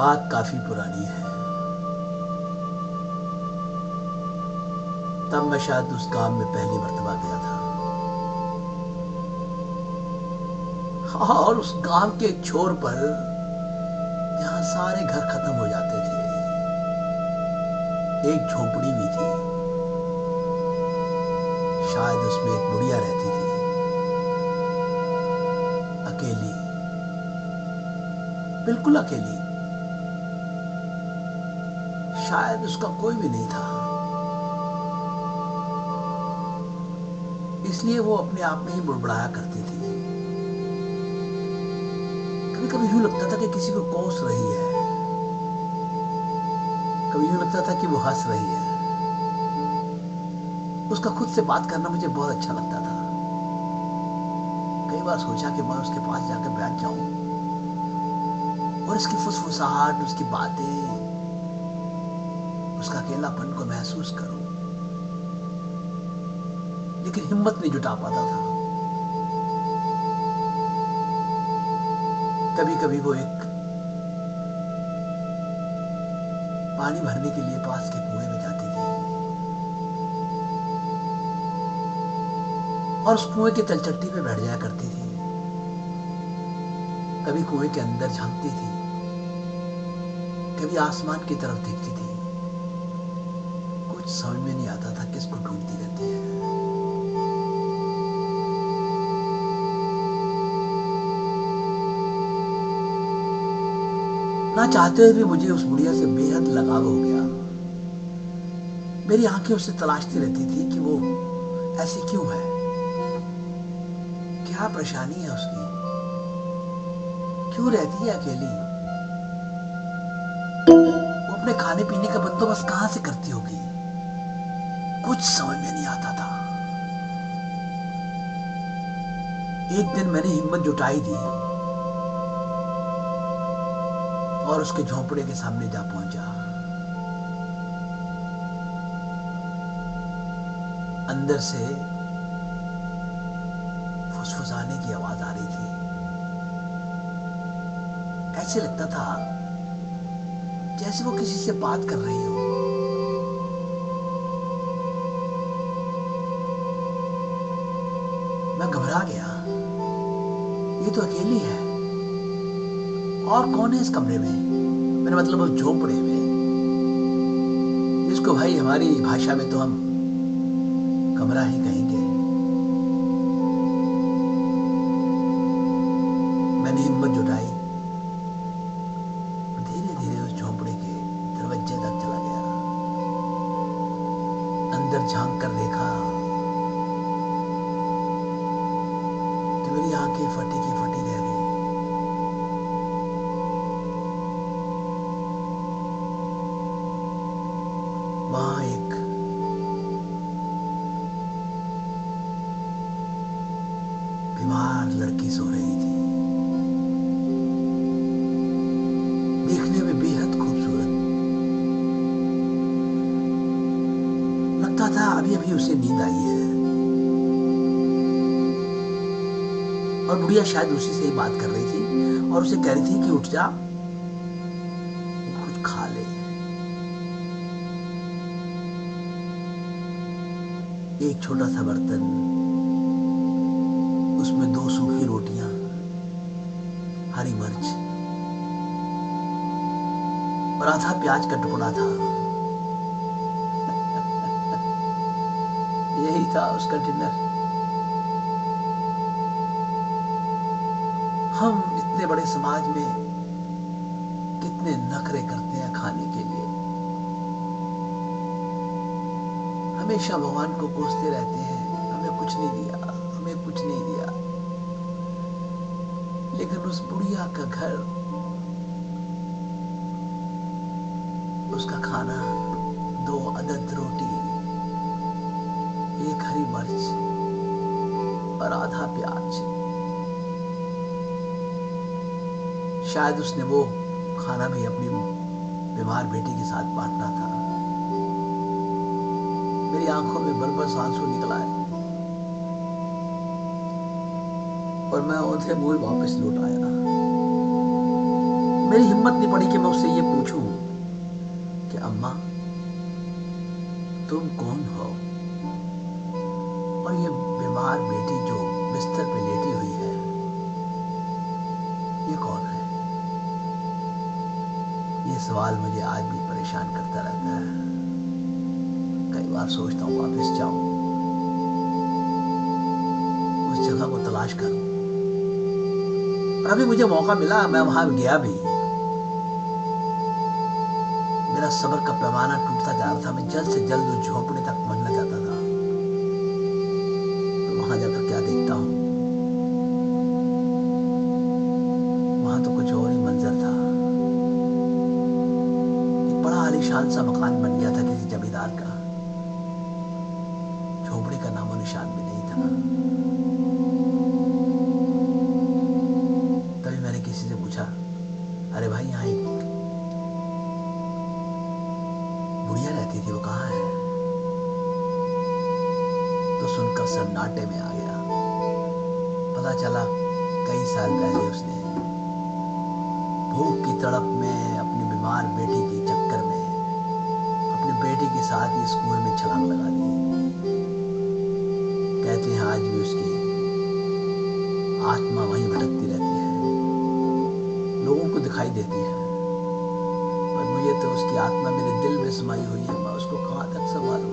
बात काफी पुरानी है। तब मैं शायद उस गांव में पहली मर्तबा गया था। हाँ, और उस गांव के एक छोर पर जहां सारे घर खत्म हो जाते थे, एक झोपड़ी भी थी। शायद उसमें एक बुढ़िया रहती थी, अकेली, बिल्कुल अकेली। शायद उसका कोई भी नहीं था, इसलिए वो अपने आप में ही बुड़बुड़ाया करती थी। कभी कभी यूं लगता था कि किसी को कोस रही है, कभी यूं लगता था कि वो हंस रही है। उसका खुद से बात करना मुझे बहुत अच्छा लगता था। कई बार सोचा कि मैं उसके पास जाकर बैठ जाऊं और उसकी फुसफुसाहट, उसकी बातें, उसका अकेलापन को महसूस करूं, लेकिन हिम्मत नहीं जुटा पाता था। कभी कभी वो एक पानी भरने के लिए पास के कुएं में जाती थी और उस कुएं की तलचट्टी पे बैठ जाया करती थी। कभी कुएं के अंदर झांकती थी, कभी आसमान की तरफ देखती थी। कुछ समझ में नहीं आता था किसको ढूंढती रहती है। ना चाहते हुए भी मुझे उस बुढ़िया से बेहद लगाव हो गया। मेरी आंखें उससे तलाशती रहती थी कि वो ऐसी क्यों है, क्या परेशानी है उसकी, क्यों रहती है अकेली, वो अपने खाने पीने का बंदोबस्त कहां से करती होगी। कुछ समझ में नहीं आता था। एक दिन मैंने हिम्मत जुटाई थी और उसके झोंपड़े के सामने जा पहुंचा। अंदर से फुसफुसाने की आवाज आ रही थी। ऐसे लगता था जैसे वो किसी से बात कर रही हो। मैं घबरा गया। ये तो अकेली है, और कौन है इस कमरे में, मेरा मतलब उस झोपड़े में, जिसको भाई हमारी भाषा में तो हम कमरा ही कहेंगे। मैंने हिम्मत जुटाई, धीरे धीरे उस झोपड़े के दरवाजे तक चला गया। अंदर झांक कर देखा तो मेरी आंखें फटी की फटी रह गई। वहां एक बीमार लड़की सो रही थी, देखने में बेहद खूबसूरत। लगता था अभी अभी उसे नींद आई है, और बुढ़िया शायद उसी से ही बात कर रही थी और उसे कह रही थी कि उठ जा, कुछ खा ले। एक छोटा सा बर्तन, उसमें 2 सूखी रोटियां, हरी मिर्च और आधा प्याज का टुकड़ा था। यही था उसका डिनर। हम इतने बड़े समाज में कितने नखरे करते हैं खाने के लिए, हमेशा भगवान को कोसते रहते हैं, हमें कुछ नहीं दिया, हमें कुछ नहीं दिया। लेकिन उस बुढ़िया का घर, उसका खाना, 2 अदद रोटी, 1 हरी मिर्च और आधा प्याज। शायद उसने वो खाना भी अपनी बीमार बेटी के साथ बांटना था। मेरी आंखों में बरबस आंसू निकल आए और मैं औंधे मुंह वापस लौट आया। मेरी हिम्मत नहीं पड़ी कि मैं उससे ये पूछूं कि अम्मा तुम कौन हो, और ये बीमार बेटी जो बिस्तर पे लेटी हुई है ये कौन है। ये सवाल मुझे आज भी परेशान करता रहता है। कई बार सोचता हूँ वापस जाऊं, उस जगह को तलाश करूं, और अभी मुझे मौका मिला, मैं वहां गया भी। मेरा सब्र का पैमाना टूटता जा रहा था। मैं जल्द से जल्द उस झोपड़ी तक पहुंचना चाहता था। तो वहां जाकर क्या देखता हूं, वहां तो कुछ और ही मंजर था। एक बड़ा आलीशान सा मकान बन गया था किसी जमींदार का। झोपड़ी का नामो निशान भी नहीं था। तभी मैंने किसी से पूछा, अरे भाई यहाँ एक बुढ़िया रहती थी, वो कहाँ है। तो सुनकर सन्नाटे में आ गया। पता चला कई साल पहले उसने भूख की तड़प में अपनी बीमार बेटी के चक्कर में अपनी बेटी के साथ ही इस कुएं में छलांग लगा दी। कहते हैं आज भी उसकी आत्मा वहीं भटकती रहती है, लोगों को दिखाई देती है, पर मुझे तो उसकी आत्मा मेरे दिल में समाई हुई है। मैं उसको कहाँ तक संभालूं।